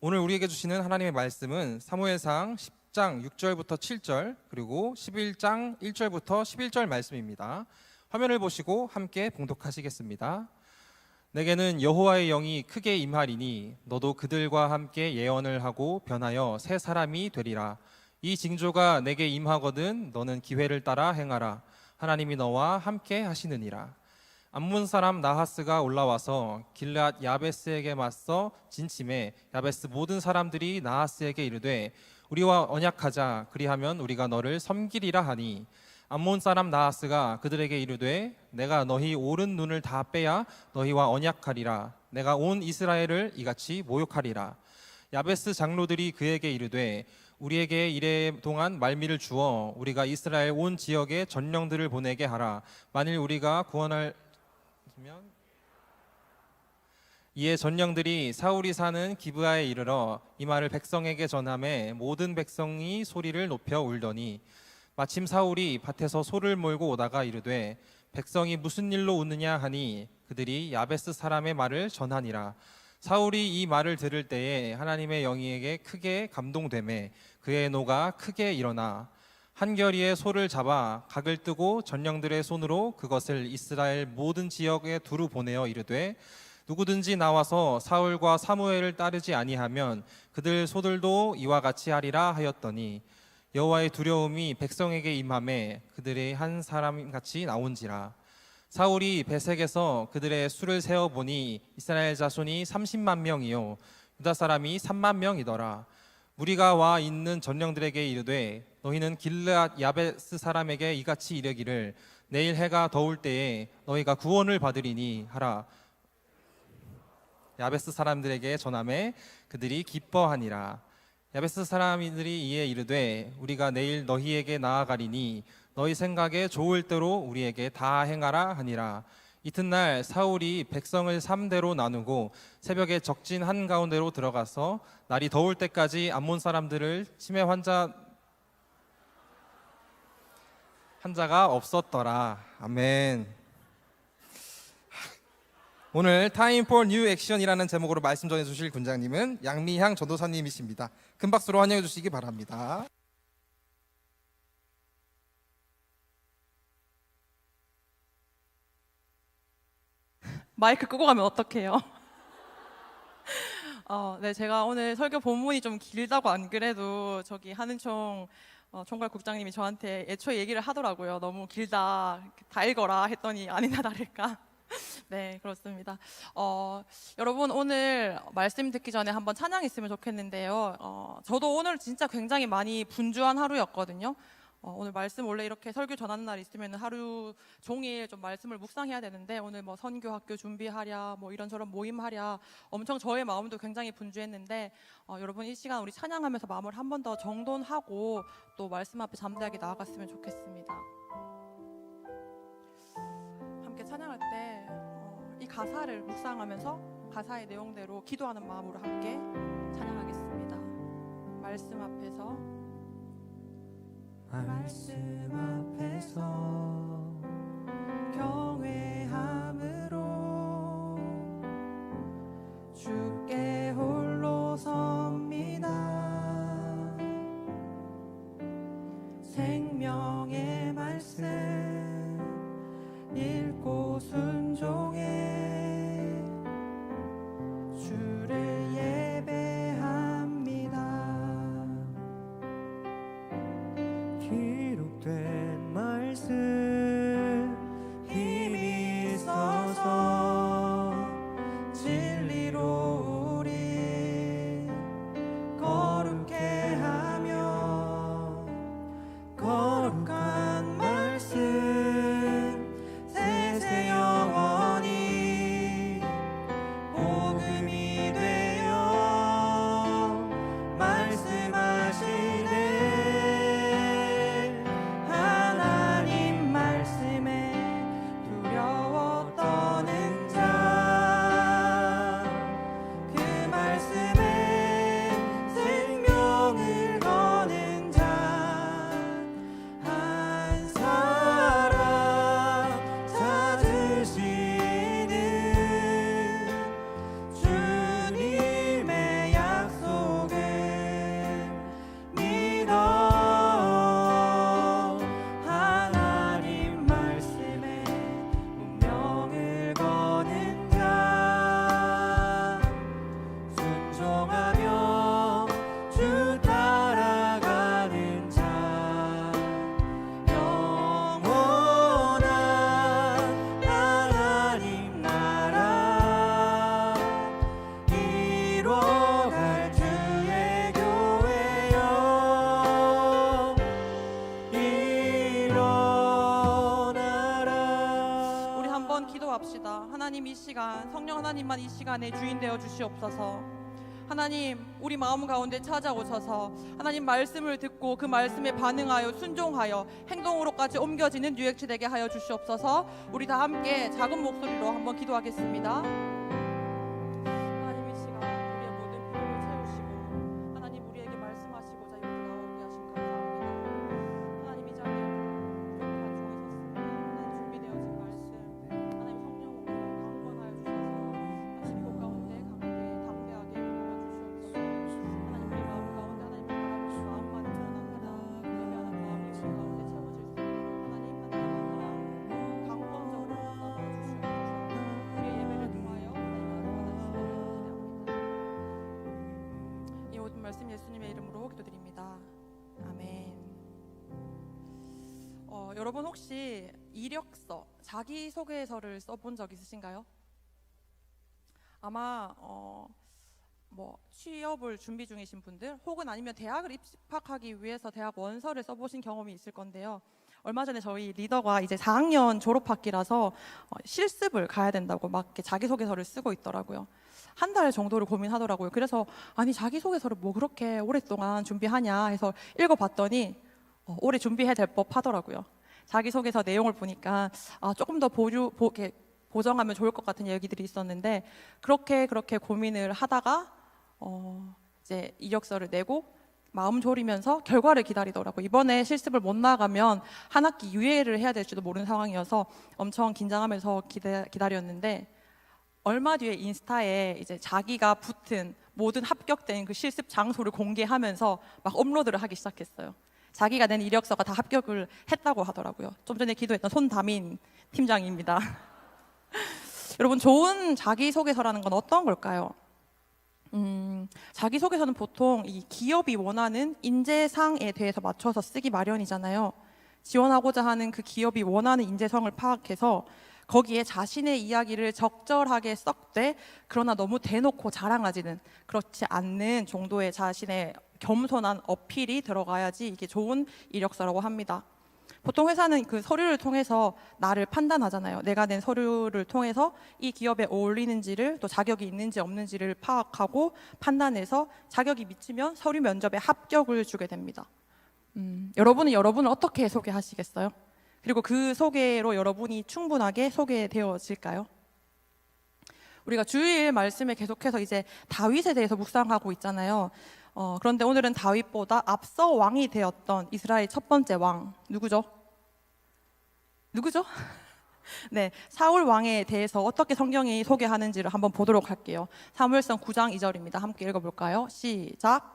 오늘 우리에게 주시는 하나님의 말씀은 사무엘상 10장 6절부터 7절 그리고 11장 1절부터 11절 말씀입니다. 화면을 보시고 함께 봉독하시겠습니다. 내게는 여호와의 영이 크게 임하리니 너도 그들과 함께 예언을 하고 변하여 새 사람이 되리라. 이 징조가 내게 임하거든 너는 기회를 따라 행하라. 하나님이 너와 함께 하시느니라. 암몬 사람 나하스가 올라와서 길앗 야베스에게 맞서 진침해 야베스 모든 사람들이 나하스에게 이르되 우리와 언약하자. 그리하면 우리가 너를 섬기리라 하니 암몬 사람 나하스가 그들에게 이르되 내가 너희 오른 눈을 다 빼야 너희와 언약하리라. 내가 온 이스라엘을 이같이 모욕하리라. 야베스 장로들이 그에게 이르되 우리에게 이래 동안 말미를 주어 우리가 이스라엘 온 지역에 전령들을 보내게 하라. 만일 우리가 구원할 이에 전령들이 사울이 사는 기브아에 이르러 이 말을 백성에게 전하매 모든 백성이 소리를 높여 울더니 마침 사울이 밭에서 소를 몰고 오다가 이르되 백성이 무슨 일로 우느냐 하니 그들이 야베스 사람의 말을 전하니라. 사울이 이 말을 들을 때에 하나님의 영이에게 크게 감동되매 그의 노가 크게 일어나 한 겨리의 소를 잡아 각을 뜨고 전령들의 손으로 그것을 이스라엘 모든 지역에 두루 보내어 이르되 누구든지 나와서 사울과 사무엘을 따르지 아니하면 그들 소들도 이와 같이 하리라 하였더니 여호와의 두려움이 백성에게 임하매 그들의 한 사람같이 나온지라. 사울이 베색에서 그들의 수를 세어 보니 이스라엘 자손이 30만 명이요 유다 사람이 3만 명이더라. 무리가 와 있는 전령들에게 이르되 너희는 길르앗 야베스 사람에게 이같이 이르기를 내일 해가 더울 때에 너희가 구원을 받으리니 하라. 야베스 사람들에게 전하매 그들이 기뻐하니라. 야베스 사람들이 이에 이르되 우리가 내일 너희에게 나아가리니 너희 생각에 좋을 대로 우리에게 다 행하라 하니라. 이튿날 사울이 백성을 3대로 나누고 새벽에 적진 한가운데로 들어가서 날이 더울 때까지 암몬 사람들을 치매 환자가 없었더라. 아멘. 오늘 Time for New Action이라는 제목으로 말씀 전해주실 군장님은 양미향 전도사님이십니다. 큰 박수로 환영해 주시기 바랍니다. 마이크 끄고 가면 어떡해요? 네, 제가 오늘 설교 본문이 좀 길다고 안 그래도 저기 한은총 총괄국장님이 저한테 애초에 얘기를 하더라고요. 너무 길다, 다 읽어라 했더니 아니나 다를까. 네, 그렇습니다. 여러분 오늘 말씀 듣기 전에 한번 찬양 있으면 좋겠는데요. 저도 오늘 진짜 굉장히 많이 분주한 하루였거든요. 오늘 말씀 원래 이렇게 설교 전하는 날 있으면 하루 종일 좀 말씀을 묵상해야 되는데 오늘 뭐 선교 학교 준비하랴 뭐 이런저런 모임하랴 엄청 저의 마음도 굉장히 분주했는데 여러분 이 시간 우리 찬양하면서 마음을 한 번 더 정돈하고 또 말씀 앞에 잠대하게 나아갔으면 좋겠습니다. 함께 찬양할 때 이 가사를 묵상하면서 가사의 내용대로 기도하는 마음으로 함께 찬양하겠습니다. 말씀 앞에서 경외함으로 주께 홀로 섭니다. 생명의 말씀 읽고 순종해 주를 예배합니다. 기록된 말씀 힘이 순종하며 주 따라가는 자 영원한 하나님 나라 이뤄갈 주의 교회여 일어나라. 우리 한번 기도합시다. 하나님, 이 시간 성령 하나님만 이 시간에 주인 되어 주시옵소서. 하나님, 우리 마음 가운데 찾아오셔서 하나님 말씀을 듣고 그 말씀에 반응하여 순종하여 행동으로까지 옮겨지는 뉴액치 되게 하여 주시옵소서. 우리 다 함께 작은 목소리로 한번 기도하겠습니다. 하나님, 이 시간 우리의 모든 필요를 채우시고 하나님 우리에게 말씀하시고자 여기 나오게 하신 감사합니다. 하나님, 이 자리에 여기 중에 섰습니다. 하나님 준비되어진 말씀 하나님 성령으로 강권하여 주셔서 하나님 이곳 가운데 강하게 담대하게 주시옵소서. 하나님 우리 마음 가운데 하나님 바라보는 마음만이 원합니다. 예배하는 마음이 우리 가운데 채워질 수 있도록 하나님 하나님 강권적으로 역사하여 주시옵소서. 우리의 예배를 통하여 하나님 받아주시기를 기대합니다. 이 모든 말씀 예수님의 이름으로 기도드립니다. 아멘. 여러분 혹시 이력서, 자기소개서를 써본 적 있으신가요? 아마 뭐 취업을 준비 중이신 분들 혹은 아니면 대학을 입학하기 위해서 대학 원서를 써보신 경험이 있을 건데요. 얼마 전에 저희 리더가 이제 4학년 졸업학기라서 실습을 가야 된다고 막 이렇게 자기소개서를 쓰고 있더라고요. 한 달 정도를 고민하더라고요. 그래서 아니 자기소개서를 뭐 그렇게 오랫동안 준비하냐 해서 읽어봤더니 오래 준비해야 될 법 하더라고요. 자기소개서 내용을 보니까 조금 더 보정하면 좋을 것 같은 얘기들이 있었는데 그렇게 고민을 하다가 이제 이력서를 내고 마음 졸이면서 결과를 기다리더라고요. 이번에 실습을 못 나가면 한 학기 유예를 해야 될지도 모르는 상황이어서 엄청 긴장하면서 기다렸는데 얼마 뒤에 인스타에 이제 자기가 붙은 모든 합격된 그 실습 장소를 공개하면서 막 업로드를 하기 시작했어요. 자기가 낸 이력서가 다 합격을 했다고 하더라고요. 좀 전에 기도했던 손다민 팀장입니다. 여러분, 좋은 자기소개서라는 건 어떤 걸까요? 자기소개서는 보통 이 기업이 원하는 인재상에 대해서 맞춰서 쓰기 마련이잖아요. 지원하고자 하는 그 기업이 원하는 인재성을 파악해서 거기에 자신의 이야기를 적절하게 썩되 그러나 너무 대놓고 자랑하지는 그렇지 않는 정도의 자신의 겸손한 어필이 들어가야지 이게 좋은 이력서라고 합니다. 보통 회사는 그 서류를 통해서 나를 판단하잖아요. 내가 낸 서류를 통해서 이 기업에 어울리는지를 또 자격이 있는지 없는지를 파악하고 판단해서 자격이 미치면 서류 면접에 합격을 주게 됩니다. 여러분은 여러분을 어떻게 소개하시겠어요? 그리고 그 소개로 여러분이 충분하게 소개되어질까요? 우리가 주일 말씀에 계속해서 이제 다윗에 대해서 묵상하고 있잖아요. 그런데 오늘은 다윗보다 앞서 왕이 되었던 이스라엘 첫 번째 왕 누구죠? 네, 사울 왕에 대해서 어떻게 성경이 소개하는지를 한번 보도록 할게요. 사무엘상 9장 2절입니다. 함께 읽어볼까요? 시작.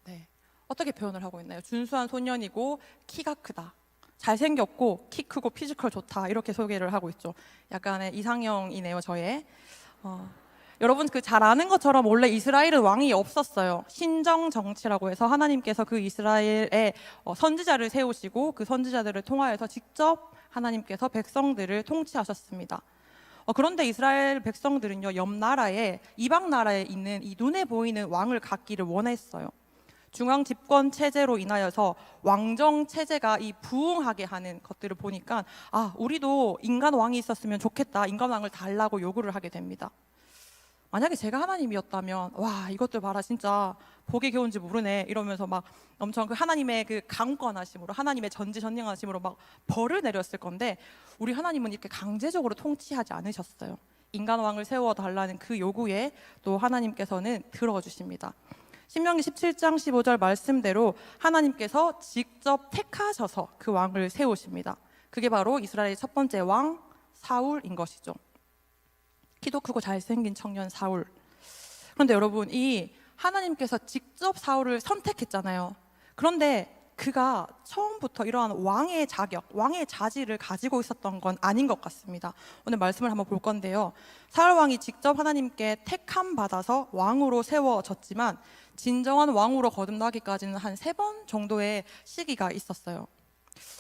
네, 어떻게 표현을 하고 있나요? 준수한 소년이고 키가 크다, 잘생겼고 키 크고 피지컬 좋다, 이렇게 소개를 하고 있죠. 약간의 이상형이네요, 저의. 여러분 그 잘 아는 것처럼 원래 이스라엘은 왕이 없었어요. 신정 정치라고 해서 하나님께서 그 이스라엘에 선지자를 세우시고 그 선지자들을 통하여서 직접 하나님께서 백성들을 통치하셨습니다. 그런데 이스라엘 백성들은요, 옆 나라에, 이방 나라에 있는 이 눈에 보이는 왕을 갖기를 원했어요. 중앙 집권 체제로 인하여서 왕정 체제가 이 부흥하게 하는 것들을 보니까 우리도 인간 왕이 있었으면 좋겠다, 인간 왕을 달라고 요구를 하게 됩니다. 만약에 제가 하나님이었다면 와, 이것들 봐라, 진짜 복이 겨운지 모르네 이러면서 막 엄청 그 하나님의 그 강권하심으로, 하나님의 전지전능하심으로 막 벌을 내렸을 건데, 우리 하나님은 이렇게 강제적으로 통치하지 않으셨어요. 인간 왕을 세워달라는 그 요구에 또 하나님께서는 들어주십니다. 신명기 17장 15절 말씀대로 하나님께서 직접 택하셔서 그 왕을 세우십니다. 그게 바로 이스라엘의 첫 번째 왕 사울인 것이죠. 키도 크고 잘생긴 청년 사울. 그런데 여러분, 이 하나님께서 직접 사울을 선택했잖아요. 그런데 그가 처음부터 이러한 왕의 자격, 왕의 자질을 가지고 있었던 건 아닌 것 같습니다. 오늘 말씀을 한번 볼 건데요. 사울 왕이 직접 하나님께 택함 받아서 왕으로 세워졌지만 진정한 왕으로 거듭나기까지는 한 3번 정도의 시기가 있었어요.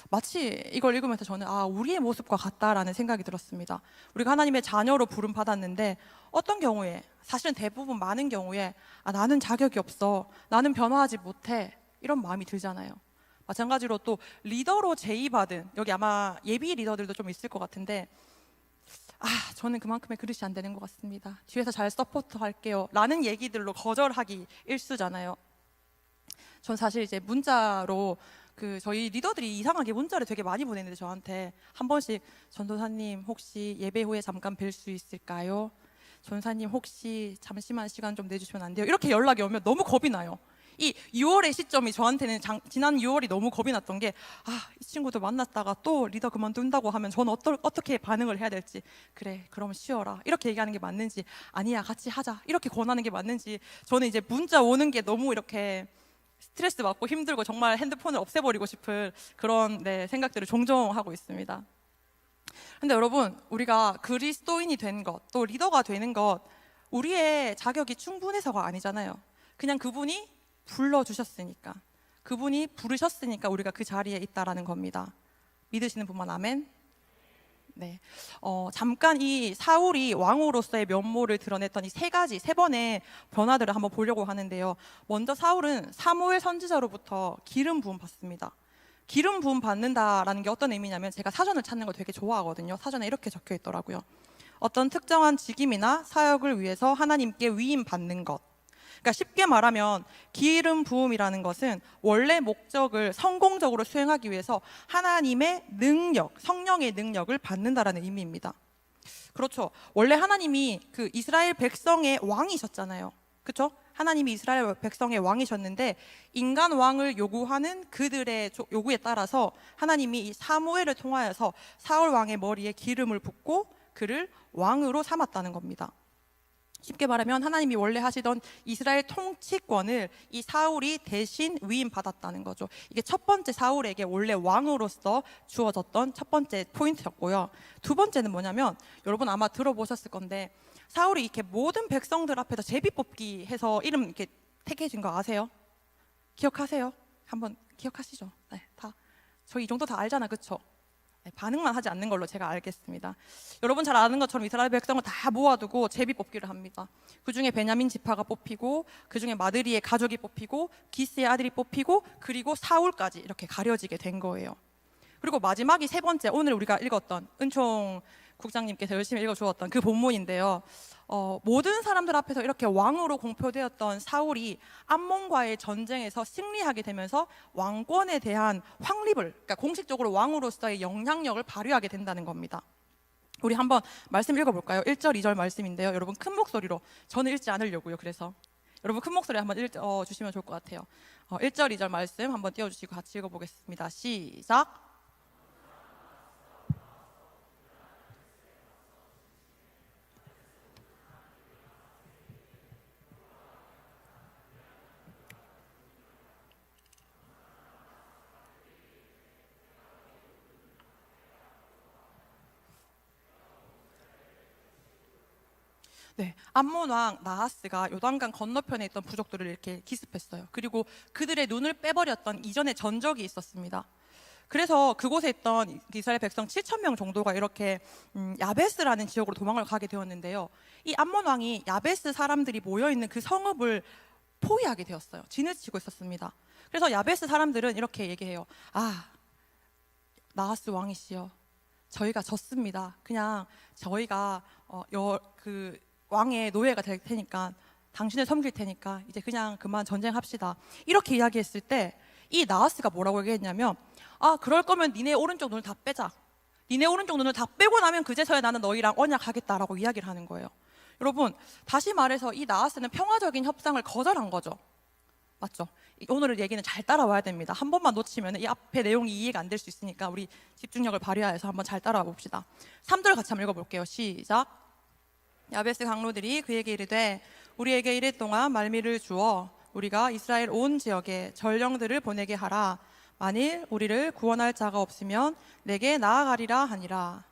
마치 이걸 읽으면서 저는 우리의 모습과 같다라는 생각이 들었습니다. 우리가 하나님의 자녀로 부름 받았는데 어떤 경우에, 사실은 대부분 많은 경우에 나는 자격이 없어, 나는 변화하지 못해, 이런 마음이 들잖아요. 마찬가지로 또 리더로 제의받은, 여기 아마 예비 리더들도 좀 있을 것 같은데 저는 그만큼의 그릇이 안 되는 것 같습니다, 뒤에서 잘 서포트 할게요 라는 얘기들로 거절하기 일쑤잖아요. 전 사실 이제 문자로 저희 리더들이 이상하게 문자를 되게 많이 보내는데 저한테 한 번씩 전도사님 혹시 예배 후에 잠깐 뵐 수 있을까요? 전사님 혹시 잠시만 시간 좀 내주시면 안 돼요? 이렇게 연락이 오면 너무 겁이 나요. 이 6월의 시점이 저한테는 지난 6월이 너무 겁이 났던 게 이 친구들 만났다가 또 리더 그만둔다고 하면 저는 어떻게 반응을 해야 될지, 그래 그럼 쉬어라 이렇게 얘기하는 게 맞는지, 아니야 같이 하자 이렇게 권하는 게 맞는지, 저는 이제 문자 오는 게 너무 이렇게 스트레스 받고 힘들고 정말 핸드폰을 없애버리고 싶은 그런 생각들을 종종 하고 있습니다. 근데 여러분, 우리가 그리스도인이 된 것, 또 리더가 되는 것, 우리의 자격이 충분해서가 아니잖아요. 그냥 그분이 불러주셨으니까, 그분이 부르셨으니까 우리가 그 자리에 있다라는 겁니다. 믿으시는 분만 아멘. 네. 잠깐 이 사울이 왕으로서의 면모를 드러냈던 이 3번의 변화들을 한번 보려고 하는데요. 먼저 사울은 사무엘 선지자로부터 기름 부음 받습니다. 기름 부음 받는다라는 게 어떤 의미냐면, 제가 사전을 찾는 걸 되게 좋아하거든요. 사전에 이렇게 적혀 있더라고요. 어떤 특정한 직임이나 사역을 위해서 하나님께 위임 받는 것. 그러니까 쉽게 말하면 기름 부음이라는 것은 원래 목적을 성공적으로 수행하기 위해서 하나님의 능력, 성령의 능력을 받는다라는 의미입니다. 그렇죠. 원래 하나님이 그 이스라엘 백성의 왕이셨잖아요. 그렇죠? 하나님이 이스라엘 백성의 왕이셨는데 인간 왕을 요구하는 그들의 요구에 따라서 하나님이 이 사무엘을 통하여서 사울 왕의 머리에 기름을 붓고 그를 왕으로 삼았다는 겁니다. 쉽게 말하면 하나님이 원래 하시던 이스라엘 통치권을 이 사울이 대신 위임받았다는 거죠. 이게 첫 번째 사울에게 원래 왕으로서 주어졌던 첫 번째 포인트였고요. 두 번째는 뭐냐면, 여러분 아마 들어보셨을 건데 사울이 이렇게 모든 백성들 앞에서 제비뽑기 해서 이름 이렇게 택해진 거 아세요? 기억하세요? 한번 기억하시죠? 네, 다 저희 이 정도 다 알잖아, 그렇죠? 반응만 하지 않는 걸로 제가 알겠습니다. 여러분 잘 아는 것처럼 이스라엘 백성을 다 모아두고 제비 뽑기를 합니다. 그 중에 베냐민 지파가 뽑히고, 그 중에 마드리의 가족이 뽑히고, 기스의 아들이 뽑히고, 그리고 사울까지 이렇게 가려지게 된 거예요. 그리고 마지막이 3번째, 오늘 우리가 읽었던 은총 국장님께서 열심히 읽어주었던 그 본문인데요. 모든 사람들 앞에서 이렇게 왕으로 공표되었던 사울이 암몬과의 전쟁에서 승리하게 되면서 왕권에 대한 확립을, 그러니까 공식적으로 왕으로서의 영향력을 발휘하게 된다는 겁니다. 우리 한번 말씀 읽어볼까요? 1절, 2절 말씀인데요. 여러분 큰 목소리로, 저는 읽지 않으려고요. 그래서 여러분 큰 목소리 한번 주시면 좋을 것 같아요. 1절, 2절 말씀 한번 띄워주시고 같이 읽어보겠습니다. 시작. 네, 암몬 왕 나하스가 요단강 건너편에 있던 부족들을 이렇게 기습했어요. 그리고 그들의 눈을 빼버렸던 이전의 전적이 있었습니다. 그래서 그곳에 있던 이스라엘 백성 7,000명 정도가 이렇게 야베스라는 지역으로 도망을 가게 되었는데요. 이 암몬 왕이 야베스 사람들이 모여있는 그 성읍을 포위하게 되었어요. 진을 치고 있었습니다. 그래서 야베스 사람들은 이렇게 얘기해요. 나하스 왕이시여, 저희가 졌습니다. 그냥 저희가 그 왕의 노예가 될 테니까, 당신을 섬길 테니까 이제 그냥 그만 전쟁합시다. 이렇게 이야기했을 때 이 나하스가 뭐라고 얘기했냐면, 그럴 거면 니네 오른쪽 눈을 다 빼자. 니네 오른쪽 눈을 다 빼고 나면 그제서야 나는 너희랑 언약하겠다라고 이야기를 하는 거예요. 여러분 다시 말해서 이 나하스는 평화적인 협상을 거절한 거죠. 맞죠? 오늘 얘기는 잘 따라와야 됩니다. 한 번만 놓치면 이 앞에 내용이 이해가 안 될 수 있으니까 우리 집중력을 발휘하여서 한번 잘 따라와 봅시다. 3절 같이 한번 읽어볼게요. 시작. 야베스 강로들이 그에게 이르되 우리에게 이랫 동안 말미를 주어 우리가 이스라엘 온 지역에 전령들을 보내게 하라. 만일 우리를 구원할 자가 없으면 내게 나아가리라 하니라.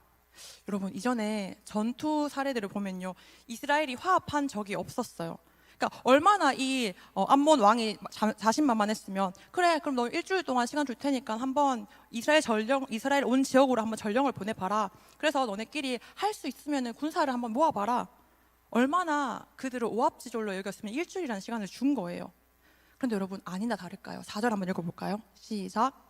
여러분, 이전에 전투 사례들을 보면요, 이스라엘이 화합한 적이 없었어요. 그러니까 얼마나 이 암몬 왕이 자신만만했으면, 그래 그럼 너 일주일 동안 시간 줄 테니까 한번 이스라엘 온 지역으로 한번 전령을 보내봐라. 그래서 너네끼리 할 수 있으면 군사를 한번 모아봐라. 얼마나 그들을 오합지졸로 여겼으면 일주일이라는 시간을 준 거예요. 그런데 여러분, 아니나 다를까요? 4절 한번 읽어볼까요? 시작.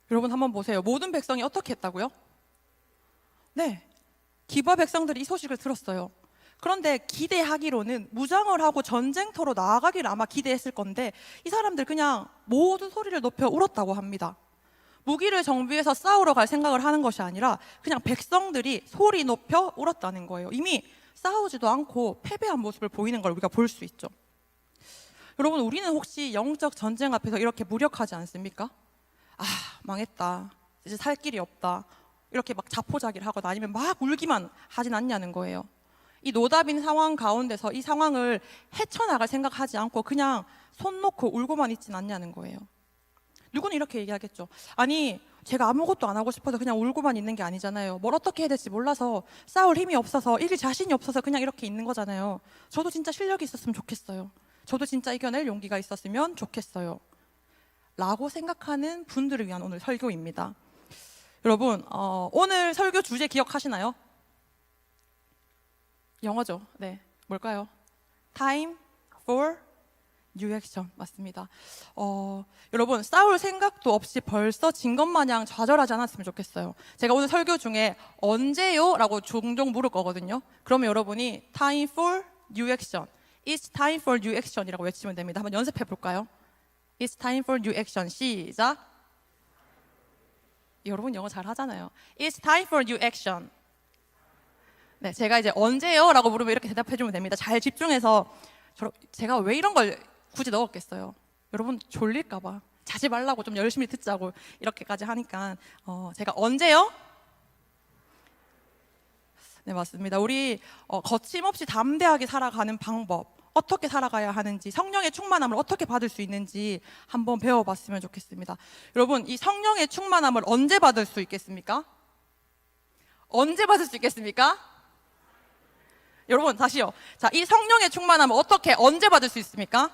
여러분 한번 보세요. 모든 백성이 어떻게 했다고요? 네, 기브아 백성들이 이 소식을 들었어요. 그런데 기대하기로는 무장을 하고 전쟁터로 나아가기를 아마 기대했을 건데, 이 사람들 그냥 모든 소리를 높여 울었다고 합니다. 무기를 정비해서 싸우러 갈 생각을 하는 것이 아니라 그냥 백성들이 소리 높여 울었다는 거예요. 이미 싸우지도 않고 패배한 모습을 보이는 걸 우리가 볼 수 있죠. 여러분, 우리는 혹시 영적 전쟁 앞에서 이렇게 무력하지 않습니까? 아, 망했다, 이제 살 길이 없다, 이렇게 막 자포자기를 하거나 아니면 막 울기만 하진 않냐는 거예요. 이 노답인 상황 가운데서 이 상황을 헤쳐나갈 생각하지 않고 그냥 손 놓고 울고만 있진 않냐는 거예요. 누구는 이렇게 얘기하겠죠. 아니, 제가 아무것도 안 하고 싶어서 그냥 울고만 있는 게 아니잖아요. 뭘 어떻게 해야 될지 몰라서, 싸울 힘이 없어서, 이길 자신이 없어서 그냥 이렇게 있는 거잖아요. 저도 진짜 실력이 있었으면 좋겠어요. 저도 진짜 이겨낼 용기가 있었으면 좋겠어요. 라고 생각하는 분들을 위한 오늘 설교입니다. 여러분, 오늘 설교 주제 기억하시나요? 영어죠. 네, 뭘까요? Time for New Action. 맞습니다. 여러분, 싸울 생각도 없이 벌써 진 것 마냥 좌절하지 않았으면 좋겠어요. 제가 오늘 설교 중에 언제요? 라고 종종 물을 거거든요. 그러면 여러분이 Time for New Action, It's time for new action 이라고 외치면 됩니다. 한번 연습해 볼까요? It's time for new action. 시작. 여러분 영어 잘 하잖아요. It's time for new action. 네, 제가 이제 언제요? 라고 물으면 이렇게 대답해 주면 됩니다. 잘 집중해서. 제가 왜 이런 걸 굳이 넣었겠어요? 여러분 졸릴까 봐, 자지 말라고 좀 열심히 듣자고 이렇게까지 하니까 제가 언제요? 네, 맞습니다. 우리 거침없이 담대하게 살아가는 방법, 어떻게 살아가야 하는지, 성령의 충만함을 어떻게 받을 수 있는지 한번 배워봤으면 좋겠습니다. 여러분, 이 성령의 충만함을 언제 받을 수 있겠습니까? 언제 받을 수 있겠습니까? 여러분 다시요. 자, 이 성령의 충만함을 어떻게, 언제 받을 수 있습니까?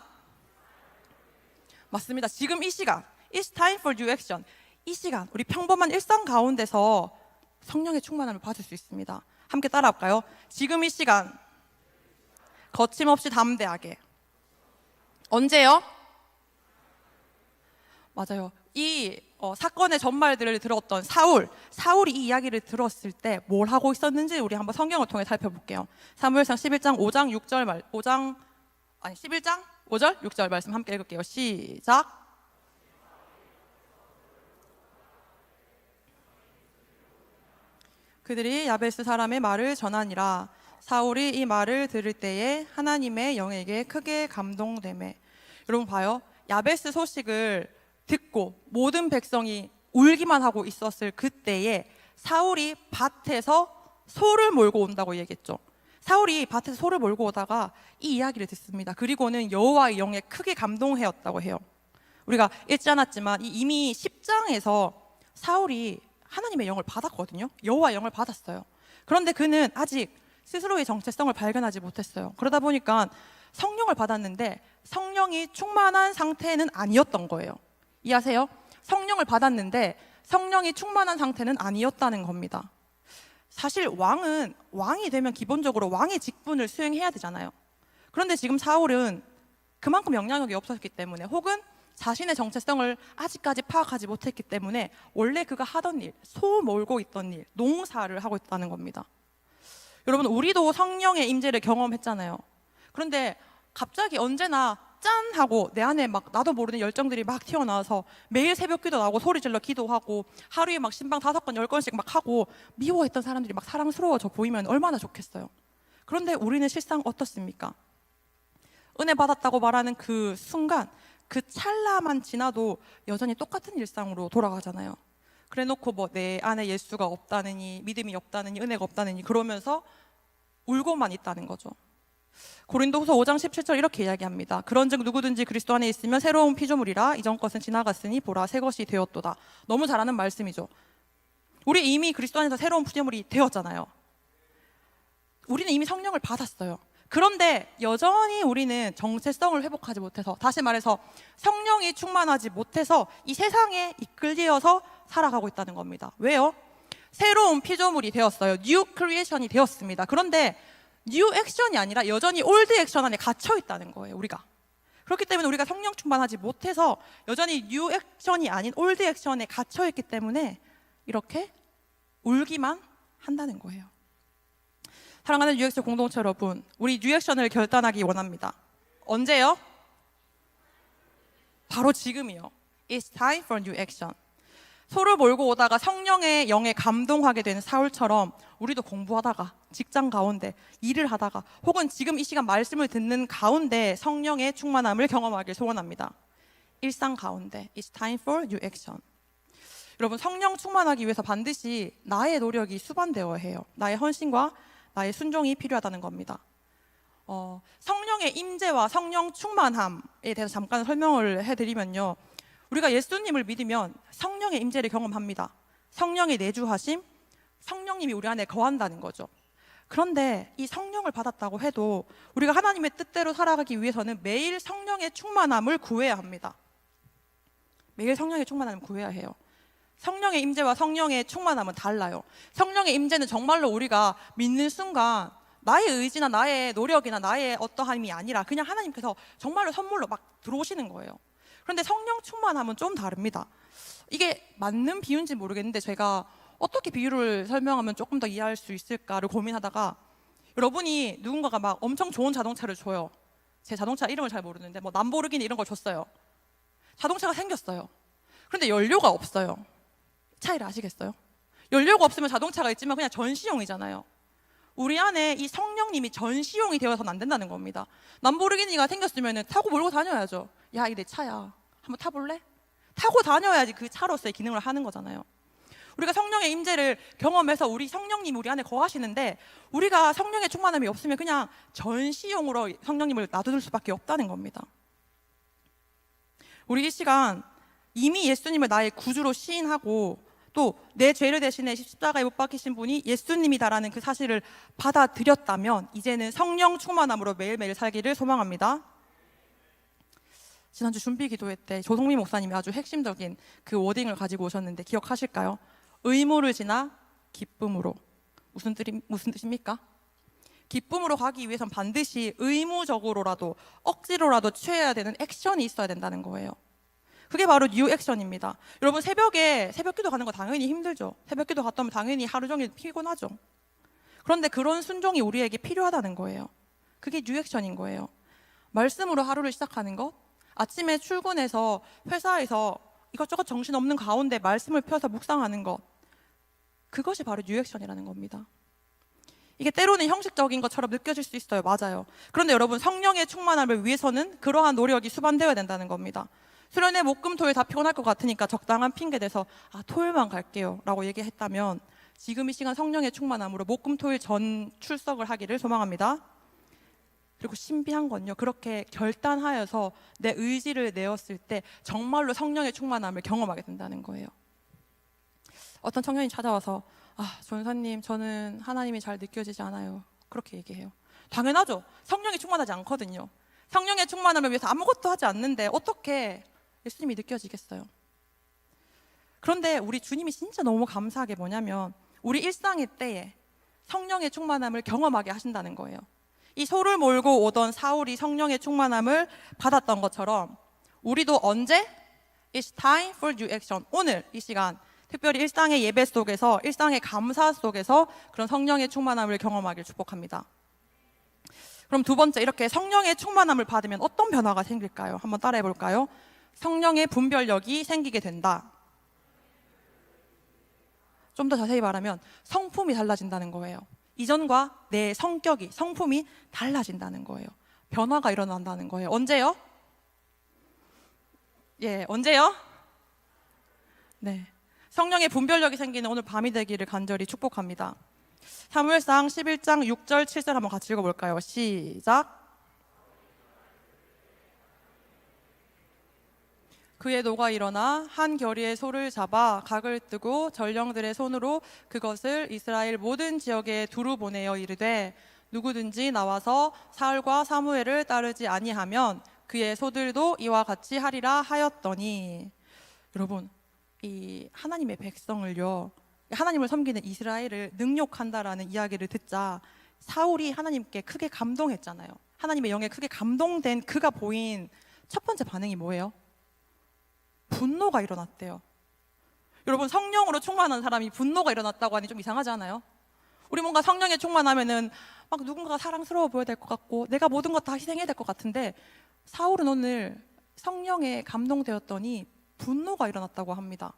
맞습니다. 지금 이 시간, It's time for new action. 이 시간, 우리 평범한 일상 가운데서 성령의 충만함을 받을 수 있습니다. 함께 따라할까요? 지금 이 시간, 거침없이 담대하게. 언제요? 맞아요. 이 사건의 전말들을 들었던 사울이 이 이야기를 들었을 때 뭘 하고 있었는지 우리 한번 성경을 통해 살펴볼게요. 사무엘상 11장 11장 5절 6절 말씀 함께 읽을게요. 시작. 그들이 야베스 사람의 말을 전하니라. 사울이 이 말을 들을 때에 하나님의 영에게 크게 감동되매. 여러분 봐요. 야베스 소식을 듣고 모든 백성이 울기만 하고 있었을 그때에 사울이 밭에서 소를 몰고 온다고 얘기했죠. 사울이 밭에서 소를 몰고 오다가 이 이야기를 듣습니다. 그리고는 여호와의 영에 크게 감동하였다고 해요. 우리가 읽지 않았지만 이미 10장에서 사울이 하나님의 영을 받았거든요. 여호와의 영을 받았어요. 그런데 그는 아직 스스로의 정체성을 발견하지 못했어요. 그러다 보니까 성령을 받았는데 성령이 충만한 상태는 아니었던 거예요. 이해하세요? 성령을 받았는데 성령이 충만한 상태는 아니었다는 겁니다. 사실 왕이 되면 기본적으로 왕의 직분을 수행해야 되잖아요. 그런데 지금 사울은 그만큼 영향력이 없었기 때문에, 혹은 자신의 정체성을 아직까지 파악하지 못했기 때문에 원래 그가 하던 일, 소 몰고 있던 일, 농사를 하고 있다는 겁니다. 여러분, 우리도 성령의 임재를 경험했잖아요. 그런데 갑자기 언제나 짠 하고 내 안에 막 나도 모르는 열정들이 막 튀어나와서 매일 새벽기도 나오고 소리질러 기도하고 하루에 막 신방 5건 10건씩 막 하고 미워했던 사람들이 막 사랑스러워져 보이면 얼마나 좋겠어요. 그런데 우리는 실상 어떻습니까? 은혜 받았다고 말하는 그 순간, 그 찰나만 지나도 여전히 똑같은 일상으로 돌아가잖아요. 그래놓고 뭐 내 안에 예수가 없다느니, 믿음이 없다느니, 은혜가 없다느니 그러면서 울고만 있다는 거죠. 고린도후서 5장 17절 이렇게 이야기합니다. 그런즉 누구든지 그리스도 안에 있으면 새로운 피조물이라 이전 것은 지나갔으니 보라 새 것이 되었도다. 너무 잘 아는 말씀이죠. 우리 이미 그리스도 안에서 새로운 피조물이 되었잖아요. 우리는 이미 성령을 받았어요. 그런데 여전히 우리는 정체성을 회복하지 못해서, 다시 말해서 성령이 충만하지 못해서 이 세상에 이끌려서 살아가고 있다는 겁니다. 왜요? 새로운 피조물이 되었어요. 뉴 크리에이션이 되었습니다. 그런데 뉴 액션이 아니라 여전히 올드 액션 안에 갇혀 있다는 거예요, 우리가. 그렇기 때문에 우리가 성령 충만하지 못해서 여전히 뉴 액션이 아닌 올드 액션에 갇혀 있기 때문에 이렇게 울기만 한다는 거예요. 사랑하는 뉴액션 공동체 여러분, 우리 뉴액션을 결단하기 원합니다. 언제요? 바로 지금이요. It's time for new action. 소를 몰고 오다가 성령의 영에 감동하게 된 사울처럼 우리도 공부하다가, 직장 가운데, 일을 하다가, 혹은 지금 이 시간 말씀을 듣는 가운데 성령의 충만함을 경험하길 소원합니다. 일상 가운데 It's time for new action. 여러분, 성령 충만하기 위해서 반드시 나의 노력이 수반되어야 해요. 나의 헌신과 나의 순종이 필요하다는 겁니다. 성령의 임재와 성령 충만함에 대해서 잠깐 설명을 해드리면요, 우리가 예수님을 믿으면 성령의 임재를 경험합니다. 성령의 내주하심, 성령님이 우리 안에 거한다는 거죠. 그런데 이 성령을 받았다고 해도 우리가 하나님의 뜻대로 살아가기 위해서는 매일 성령의 충만함을 구해야 합니다. 매일 성령의 충만함을 구해야 해요. 성령의 임재와 성령의 충만함은 달라요. 성령의 임재는 정말로 우리가 믿는 순간 나의 의지나 나의 노력이나 나의 어떠함이 아니라 그냥 하나님께서 정말로 선물로 막 들어오시는 거예요. 그런데 성령 충만함은 좀 다릅니다. 이게 맞는 비유인지 모르겠는데 제가 어떻게 비유를 설명하면 조금 더 이해할 수 있을까를 고민하다가, 여러분이 누군가가 막 엄청 좋은 자동차를 줘요. 제 자동차 이름을 잘 모르는데 뭐 람보르기니 이런 걸 줬어요. 자동차가 생겼어요. 그런데 연료가 없어요. 차이를 아시겠어요? 연료가 없으면 자동차가 있지만 그냥 전시용이잖아요. 우리 안에 이 성령님이 전시용이 되어서는 안 된다는 겁니다. 람보르기니가 생겼으면 타고 몰고 다녀야죠. 야, 이게 내 차야. 한번 타볼래? 타고 다녀야지 그 차로서의 기능을 하는 거잖아요. 우리가 성령의 임재를 경험해서 우리 성령님이 우리 안에 거하시는데, 우리가 성령의 충만함이 없으면 그냥 전시용으로 성령님을 놔둘 수밖에 없다는 겁니다. 우리 이 시간 이미 예수님을 나의 구주로 시인하고 또 내 죄를 대신해 십자가에 못 박히신 분이 예수님이다라는 그 사실을 받아들였다면 이제는 성령 충만함으로 매일매일 살기를 소망합니다. 지난주 준비 기도회 때 조성민 목사님이 아주 핵심적인 그 워딩을 가지고 오셨는데 기억하실까요? 의무를 지나 기쁨으로. 무슨 뜻입니까? 기쁨으로 가기 위해선 반드시 의무적으로라도 억지로라도 취해야 되는 액션이 있어야 된다는 거예요. 그게 바로 뉴 액션입니다. 여러분, 새벽에 새벽기도 가는 거 당연히 힘들죠. 새벽기도 갔다 오면 당연히 하루 종일 피곤하죠. 그런데 그런 순종이 우리에게 필요하다는 거예요. 그게 뉴 액션인 거예요. 말씀으로 하루를 시작하는 것, 아침에 출근해서 회사에서 이것저것 정신없는 가운데 말씀을 펴서 묵상하는 것, 그것이 바로 뉴 액션이라는 겁니다. 이게 때로는 형식적인 것처럼 느껴질 수 있어요. 맞아요. 그런데 여러분, 성령의 충만함을 위해서는 그러한 노력이 수반되어야 된다는 겁니다. 수련회 목금 토요일 다 피곤할 것 같으니까 적당한 핑계 대서 토요일만 갈게요 라고 얘기했다면, 지금 이 시간 성령의 충만함으로 목금 토요일 전 출석을 하기를 소망합니다. 그리고 신비한 건요, 그렇게 결단하여서 내 의지를 내었을 때 정말로 성령의 충만함을 경험하게 된다는 거예요. 어떤 청년이 찾아와서 전사님, 저는 하나님이 잘 느껴지지 않아요. 그렇게 얘기해요. 당연하죠. 성령이 충만하지 않거든요. 성령의 충만함을 위해서 아무것도 하지 않는데 어떻게 예수님이 느껴지겠어요? 그런데 우리 주님이 진짜 너무 감사한 게 뭐냐면, 우리 일상의 때에 성령의 충만함을 경험하게 하신다는 거예요. 이 소를 몰고 오던 사울이 성령의 충만함을 받았던 것처럼 우리도 언제? It's time for new action. 오늘 이 시간 특별히 일상의 예배 속에서, 일상의 감사 속에서 그런 성령의 충만함을 경험하길 축복합니다. 그럼 두 번째, 이렇게 성령의 충만함을 받으면 어떤 변화가 생길까요? 한번 따라해 볼까요? 성령의 분별력이 생기게 된다. 좀 더 자세히 말하면 성품이 달라진다는 거예요. 이전과 내 성격이, 성품이 달라진다는 거예요. 변화가 일어난다는 거예요. 언제요? 언제요? 네. 성령의 분별력이 생기는 오늘 밤이 되기를 간절히 축복합니다. 사무엘상 11장 6절 7절 한번 같이 읽어볼까요? 시작. 그의 노가 일어나 한 결의의 소를 잡아 각을 뜨고 전령들의 손으로 그것을 이스라엘 모든 지역에 두루 보내어 이르되 누구든지 나와서 사울과 사무엘을 따르지 아니하면 그의 소들도 이와 같이 하리라 하였더니, 여러분, 이 하나님의 백성을요, 하나님을 섬기는 이스라엘을 능욕한다라는 이야기를 듣자 사울이 하나님께 크게 감동했잖아요. 하나님의 영에 크게 감동된 그가 보인 첫 번째 반응이 뭐예요? 분노가 일어났대요. 여러분, 성령으로 충만한 사람이 분노가 일어났다고 하니 좀 이상하지 않아요? 우리 뭔가 성령에 충만하면은 막 누군가가 사랑스러워 보여야 될 것 같고 내가 모든 것 다 희생해야 될 것 같은데, 사울은 오늘 성령에 감동되었더니 분노가 일어났다고 합니다.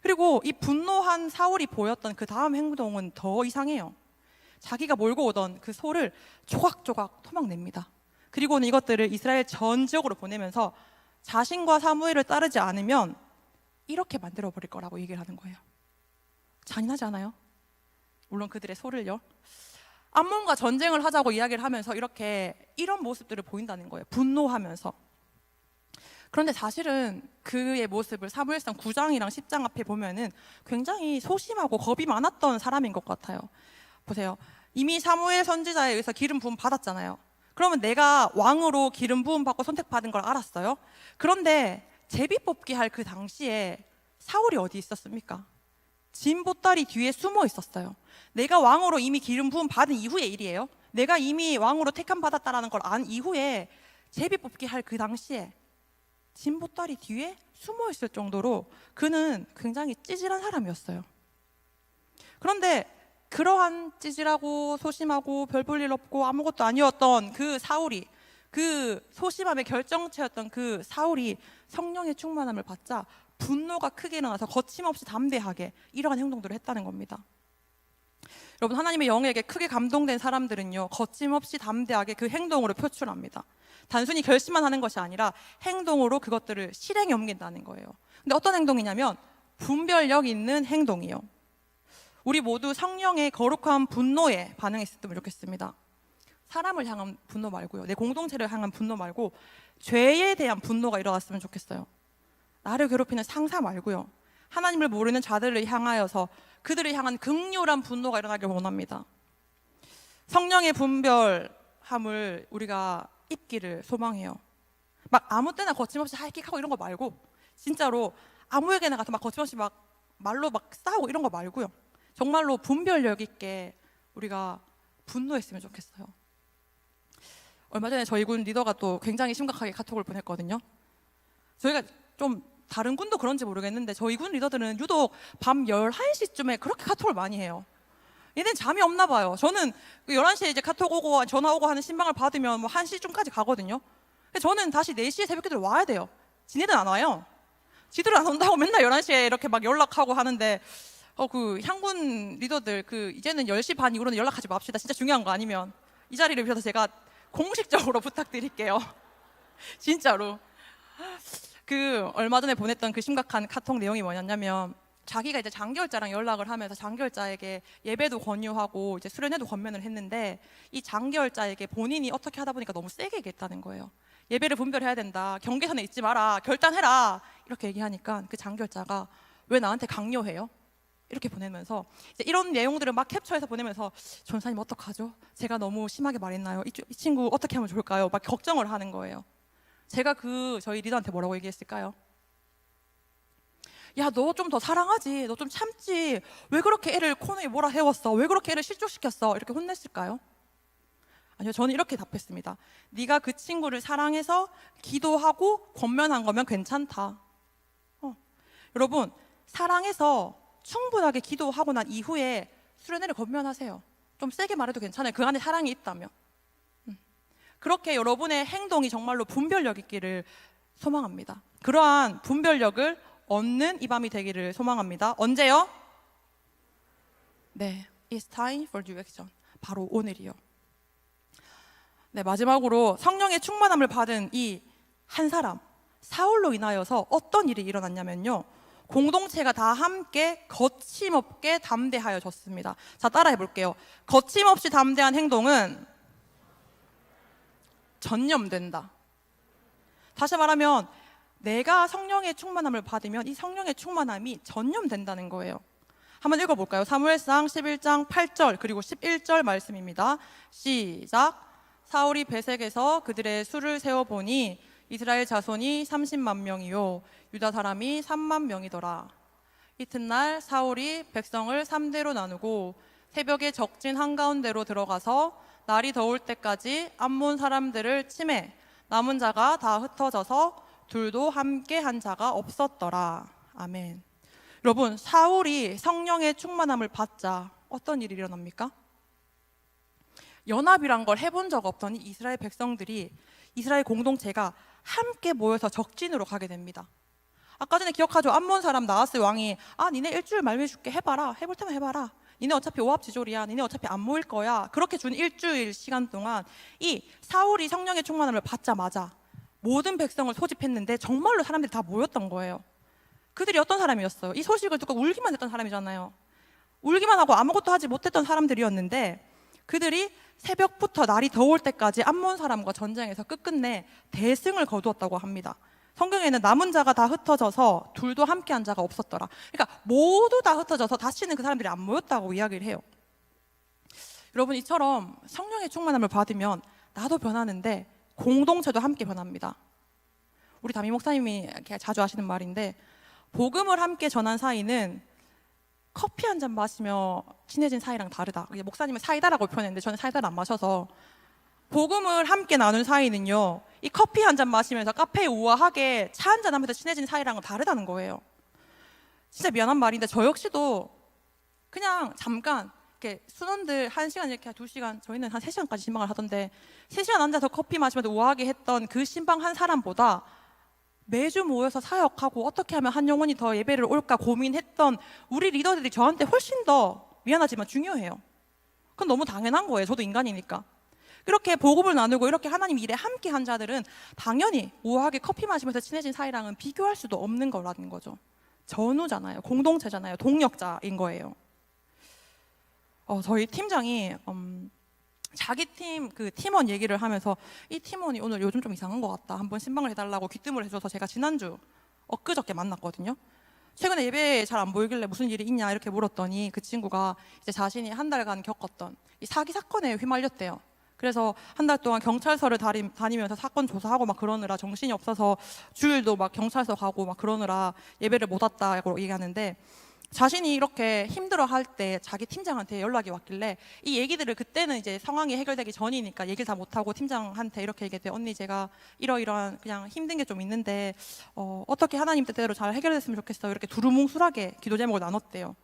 그리고 이 분노한 사울이 보였던 그 다음 행동은 더 이상해요. 자기가 몰고 오던 그 소를 조각조각 토막냅니다. 그리고는 이것들을 이스라엘 전 지역으로 보내면서 자신과 사무엘을 따르지 않으면 이렇게 만들어 버릴 거라고 얘기를 하는 거예요. 잔인하지 않아요? 물론 그들의 소를요. 암몬과 전쟁을 하자고 이야기를 하면서 이런 모습들을 보인다는 거예요. 분노하면서. 그런데 사실은 그의 모습을 사무엘상 9장이랑 10장 앞에 보면은 굉장히 소심하고 겁이 많았던 사람인 것 같아요. 보세요. 이미 사무엘 선지자에 의해서 기름 부음 받았잖아요. 그러면 내가 왕으로 기름 부음 받고 선택받은 걸 알았어요. 그런데 제비 뽑기 할 그 당시에 사울이 어디 있었습니까? 진 보따리 뒤에 숨어 있었어요. 내가 왕으로 이미 기름 부음 받은 이후의 일이에요. 내가 이미 왕으로 택함 받았다라는 걸 안 이후에 제비 뽑기 할 그 당시에 진 보따리 뒤에 숨어 있을 정도로 그는 굉장히 찌질한 사람이었어요. 그런데 그러한 찌질하고 소심하고 별 볼 일 없고 아무것도 아니었던 그 사울이, 그 소심함의 결정체였던 그 사울이 성령의 충만함을 받자 분노가 크게 일어나서 거침없이 담대하게 이러한 행동들을 했다는 겁니다. 여러분, 하나님의 영에게 크게 감동된 사람들은요, 거침없이 담대하게 그 행동으로 표출합니다. 단순히 결심만 하는 것이 아니라 행동으로 그것들을 실행에 옮긴다는 거예요. 근데 어떤 행동이냐면 분별력 있는 행동이요. 우리 모두 성령의 거룩한 분노에 반응했으면 좋겠습니다. 사람을 향한 분노 말고요, 내 공동체를 향한 분노 말고 죄에 대한 분노가 일어났으면 좋겠어요. 나를 괴롭히는 상사 말고요, 하나님을 모르는 자들을 향하여서 그들을 향한 극렬한 분노가 일어나길 원합니다. 성령의 분별함을 우리가 입기를 소망해요. 막 아무 때나 거침없이 하이킥하고 이런 거 말고, 진짜로 아무에게나 가서 막 거침없이 막 말로 막 싸우고 이런 거 말고요, 정말로 분별력 있게 우리가 분노했으면 좋겠어요. 얼마 전에 저희 군 리더가 또 굉장히 심각하게 카톡을 보냈거든요. 저희가 좀 다른 군도 그런지 모르겠는데 저희 군 리더들은 유독 밤 11시쯤에 그렇게 카톡을 많이 해요. 얘는 잠이 없나 봐요. 저는 11시에 이제 카톡 오고 전화 오고 하는 신방을 받으면 뭐 1시쯤까지 가거든요. 저는 다시 4시에 새벽기도를 와야 돼요. 지네들은 안 와요. 지들은 안 온다고 맨날 11시에 이렇게 막 연락하고 하는데, 그 향군 리더들 이제는 10시 반 이후로는 연락하지 맙시다. 진짜 중요한 거 아니면. 이 자리를 빌어서 제가 공식적으로 부탁드릴게요. 진짜로. 얼마 전에 보냈던 그 심각한 카톡 내용이 뭐냐면, 자기가 이제 장기열자랑 연락을 하면서 장기열자에게 예배도 권유하고 이제 수련회도 권면을 했는데, 이 장기열자에게 본인이 어떻게 하다 보니까 너무 세게 얘기했다는 거예요. 예배를 분별해야 된다, 경계선에 있지 마라, 결단해라, 이렇게 얘기하니까 그 장기열자가 왜 나한테 강요해요? 이렇게 보내면서 이제 이런 내용들을 막 캡처해서 보내면서, 전사님 어떡하죠? 제가 너무 심하게 말했나요? 이 친구 어떻게 하면 좋을까요? 막 걱정을 하는 거예요. 제가 저희 리더한테 뭐라고 얘기했을까요? 야, 너 좀 더 사랑하지, 너 좀 참지, 왜 그렇게 애를 코너에 몰아세웠어, 왜 그렇게 애를 실족시켰어, 이렇게 혼냈을까요? 아니요, 저는 이렇게 답했습니다. 네가 그 친구를 사랑해서 기도하고 권면한 거면 괜찮다. 여러분, 사랑해서 충분하게 기도하고 난 이후에 수련회를 권면하세요. 좀 세게 말해도 괜찮아요. 그 안에 사랑이 있다면. 그렇게 여러분의 행동이 정말로 분별력 있기를 소망합니다. 그러한 분별력을 얻는 이 밤이 되기를 소망합니다. 언제요? 네, It's time for new action. 바로 오늘이요. 네, 마지막으로 성령의 충만함을 받은 이 한 사람, 사울로 인하여서 어떤 일이 일어났냐면요, 공동체가 다 함께 거침없게 담대하여졌습니다. 자, 따라해 볼게요. 거침없이 담대한 행동은 전념된다. 다시 말하면 내가 성령의 충만함을 받으면 이 성령의 충만함이 전념된다는 거예요. 한번 읽어볼까요? 사무엘상 11장 8절 그리고 11절 말씀입니다. 시작. 사울이 베색에서 그들의 수를 세어보니 이스라엘 자손이 30만 명이요 유다 사람이 3만 명이더라. 이튿날 사울이 백성을 3대로 나누고 새벽에 적진 한가운데로 들어가서 날이 더울 때까지 암몬 사람들을 치매 남은 자가 다 흩어져서 둘도 함께 한 자가 없었더라. 아멘. 여러분, 사울이 성령의 충만함을 받자 어떤 일이 일어납니까? 연합이란 걸 해본 적 없던 이스라엘 백성들이, 이스라엘 공동체가 함께 모여서 적진으로 가게 됩니다. 아까 전에 기억하죠? 암몬 사람 나하스 왕이 니네 일주일 말미줄게, 해봐라, 해볼 테면 해봐라, 니네 어차피 오합지졸이야, 니네 어차피 안 모일 거야, 그렇게 준 일주일 시간 동안 이 사울이 성령의 충만함을 받자마자 모든 백성을 소집했는데 정말로 사람들이 다 모였던 거예요. 그들이 어떤 사람이었어요? 이 소식을 듣고 울기만 했던 사람이잖아요. 울기만 하고 아무것도 하지 못했던 사람들이었는데 그들이 새벽부터 날이 더울 때까지 암몬 사람과 전쟁에서 끝끝내 대승을 거두었다고 합니다. 성경에는 남은 자가 다 흩어져서 둘도 함께한 자가 없었더라. 그러니까 모두 다 흩어져서 다시는 그 사람들이 안 모였다고 이야기를 해요. 여러분, 이처럼 성령의 충만함을 받으면 나도 변하는데 공동체도 함께 변합니다. 우리 담임 목사님이 자주 하시는 말인데, 복음을 함께 전한 사이는 커피 한 잔 마시며 친해진 사이랑 다르다. 목사님은 사이다라고 표현했는데 저는 사이다를 안 마셔서, 복음을 함께 나눈 사이는요, 이 커피 한 잔 마시면서 카페에 우아하게 차 한 잔 하면서 친해진 사이랑은 다르다는 거예요. 진짜 미안한 말인데 저 역시도 그냥 잠깐 이렇게 순원들 1시간 이렇게 2시간, 저희는 한 3시간까지 신방을 하던데 3시간 앉아서 커피 마시면서 우아하게 했던 그 신방 한 사람보다 매주 모여서 사역하고 어떻게 하면 한 영혼이 더 예배를 올까 고민했던 우리 리더들이 저한테 훨씬 더, 미안하지만 중요해요. 그건 너무 당연한 거예요. 저도 인간이니까. 이렇게 복음을 나누고 이렇게 하나님 일에 함께 한 자들은 당연히 우아하게 커피 마시면서 친해진 사이랑은 비교할 수도 없는 거라는 거죠. 전우잖아요. 공동체잖아요. 동력자인 거예요. 저희 팀장이 자기 팀 그 팀원 얘기를 하면서 이 팀원이 오늘 요즘 좀 이상한 것 같다, 한번 신방을 해달라고 귀뜸을 해줘서 제가 지난주 엊그저께 만났거든요. 최근에 예배에 잘 안 보이길래 무슨 일이 있냐 이렇게 물었더니 그 친구가 이제 자신이 한 달간 겪었던 이 사기 사건에 휘말렸대요. 그래서 한 달 동안 경찰서를 다니면서 사건 조사하고 막 그러느라 정신이 없어서 주일도 막 경찰서 가고 막 그러느라 예배를 못 왔다고 얘기하는데, 자신이 이렇게 힘들어할 때 자기 팀장한테 연락이 왔길래 이 얘기들을, 그때는 이제 상황이 해결되기 전이니까 얘기를 다 못하고 팀장한테 이렇게 얘기했대요. 언니, 제가 이러이러한 그냥 힘든 게 좀 있는데 어떻게 하나님 뜻대로 잘 해결됐으면 좋겠어요. 이렇게 두루뭉술하게 기도 제목을 나눴대요.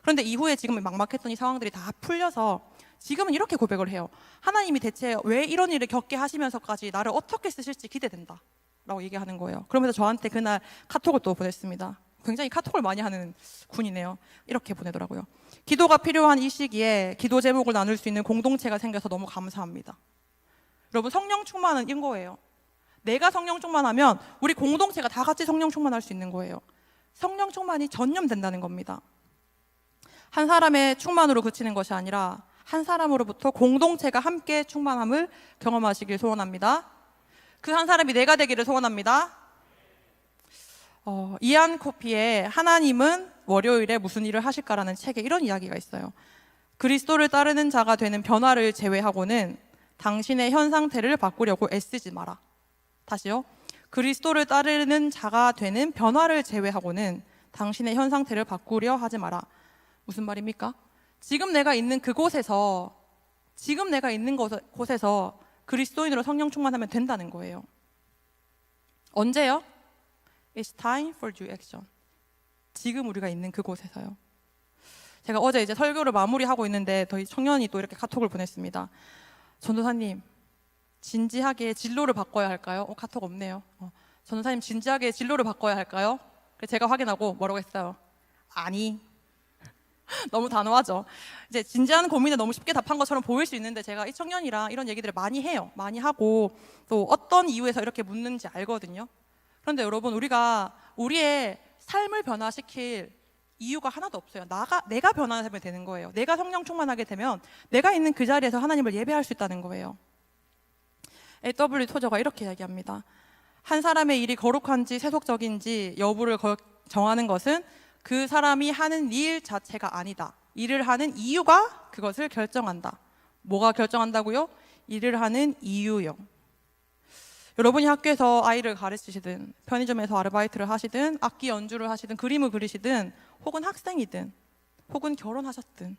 그런데 이후에 지금은 막막했던 이 상황들이 다 풀려서 지금은 이렇게 고백을 해요. 하나님이 대체 왜 이런 일을 겪게 하시면서까지 나를 어떻게 쓰실지 기대된다 라고 얘기하는 거예요. 그러면서 저한테 그날 카톡을 또 보냈습니다. 굉장히 카톡을 많이 하는 군이네요. 이렇게 보내더라고요. 기도가 필요한 이 시기에 기도 제목을 나눌 수 있는 공동체가 생겨서 너무 감사합니다. 여러분, 성령 충만은 이런 거예요. 내가 성령 충만하면 우리 공동체가 다 같이 성령 충만할 수 있는 거예요. 성령 충만이 전념된다는 겁니다. 한 사람의 충만으로 그치는 것이 아니라 한 사람으로부터 공동체가 함께 충만함을 경험하시길 소원합니다. 그 한 사람이 내가 되기를 소원합니다. 이안 코피의 하나님은 월요일에 무슨 일을 하실까라는 책에 이런 이야기가 있어요. 그리스도를 따르는 자가 되는 변화를 제외하고는 당신의 현 상태를 바꾸려고 애쓰지 마라. 다시요. 그리스도를 따르는 자가 되는 변화를 제외하고는 당신의 현 상태를 바꾸려 하지 마라. 무슨 말입니까? 지금 내가 있는 그곳에서, 지금 내가 있는 곳에서 그리스도인으로 성령 충만하면 된다는 거예요. 언제요? It's time for due action. 지금 우리가 있는 그곳에서요. 제가 어제 이제 설교를 마무리하고 있는데 저희 청년이 또 이렇게 카톡을 보냈습니다. 전도사님, 진지하게 진로를 바꿔야 할까요? 카톡 없네요. 전도사님, 진지하게 진로를 바꿔야 할까요? 그래서 제가 확인하고 뭐라고 했어요? 아니. 너무 단호하죠. 이제 진지한 고민에 너무 쉽게 답한 것처럼 보일 수 있는데 제가 이 청년이랑 이런 얘기들을 많이 해요. 많이 하고 또 어떤 이유에서 이렇게 묻는지 알거든요. 그런데 여러분, 우리가 우리의 삶을 변화시킬 이유가 하나도 없어요. 내가 변화하면 되는 거예요. 내가 성령 충만하게 되면 내가 있는 그 자리에서 하나님을 예배할 수 있다는 거예요. A.W. 토저가 이렇게 이야기합니다. 한 사람의 일이 거룩한지 세속적인지 여부를 정하는 것은 그 사람이 하는 일 자체가 아니다. 일을 하는 이유가 그것을 결정한다. 뭐가 결정한다고요? 일을 하는 이유요. 여러분이 학교에서 아이를 가르치시든 편의점에서 아르바이트를 하시든 악기 연주를 하시든 그림을 그리시든 혹은 학생이든 혹은 결혼하셨든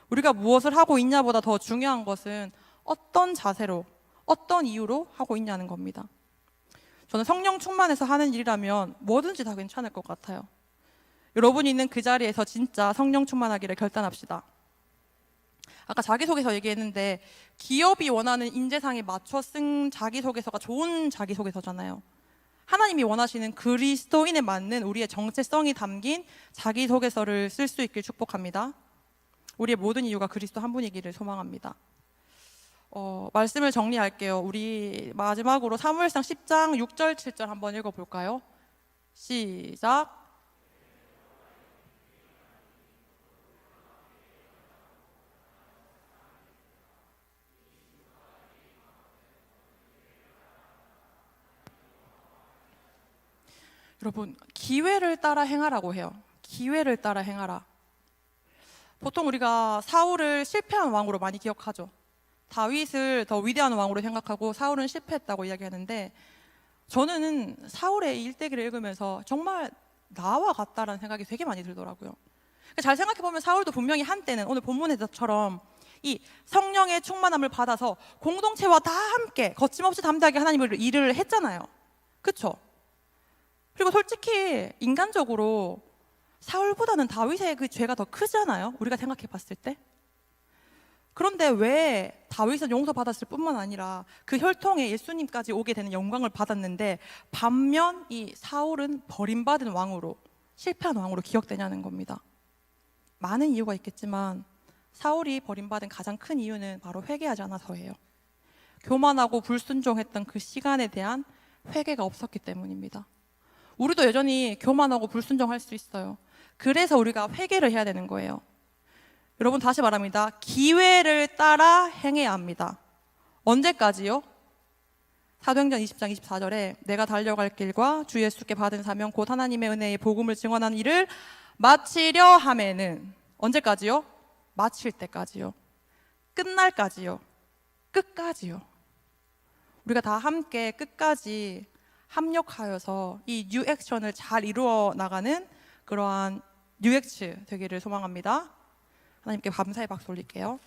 우리가 무엇을 하고 있냐보다 더 중요한 것은 어떤 자세로 어떤 이유로 하고 있냐는 겁니다. 저는 성령 충만해서 하는 일이라면 뭐든지 다 괜찮을 것 같아요. 여러분이 있는 그 자리에서 진짜 성령 충만하기를 결단합시다. 아까 자기소개서 얘기했는데 기업이 원하는 인재상에 맞춰 쓴 자기소개서가 좋은 자기소개서잖아요. 하나님이 원하시는 그리스도인에 맞는 우리의 정체성이 담긴 자기소개서를 쓸 수 있길 축복합니다. 우리의 모든 이유가 그리스도 한 분이기를 소망합니다. 말씀을 정리할게요. 우리 마지막으로 사무엘상 10장 6절 7절 한번 읽어볼까요? 시작. 여러분, 기회를 따라 행하라고 해요. 기회를 따라 행하라. 보통 우리가 사울을 실패한 왕으로 많이 기억하죠. 다윗을 더 위대한 왕으로 생각하고 사울은 실패했다고 이야기하는데 저는 사울의 일대기를 읽으면서 정말 나와 같다라는 생각이 되게 많이 들더라고요. 잘 생각해보면 사울도 분명히 한때는 오늘 본문에서처럼 이 성령의 충만함을 받아서 공동체와 다 함께 거침없이 담대하게 하나님을 일을 했잖아요. 그렇죠? 그리고 솔직히 인간적으로 사울보다는 다윗의 그 죄가 더 크잖아요. 우리가 생각해 봤을 때. 그런데 왜 다윗은 용서받았을 뿐만 아니라 그 혈통에 예수님까지 오게 되는 영광을 받았는데 반면 이 사울은 버림받은 왕으로 실패한 왕으로 기억되냐는 겁니다. 많은 이유가 있겠지만 사울이 버림받은 가장 큰 이유는 바로 회개하지 않아서예요. 교만하고 불순종했던 그 시간에 대한 회개가 없었기 때문입니다. 우리도 여전히 교만하고 불순종할 수 있어요. 그래서 우리가 회개를 해야 되는 거예요. 여러분 다시 말합니다. 기회를 따라 행해야 합니다. 언제까지요? 사도행전 20장 24절에 내가 달려갈 길과 주 예수께 받은 사명 곧 하나님의 은혜의 복음을 증언하는 일을 마치려 하면은 언제까지요? 마칠 때까지요. 끝날까지요. 끝까지요. 우리가 다 함께 끝까지 합력하여서 이 뉴 액션을 잘 이루어 나가는 그러한 뉴 엑츠 되기를 소망합니다. 하나님께 감사의 박수 올릴게요.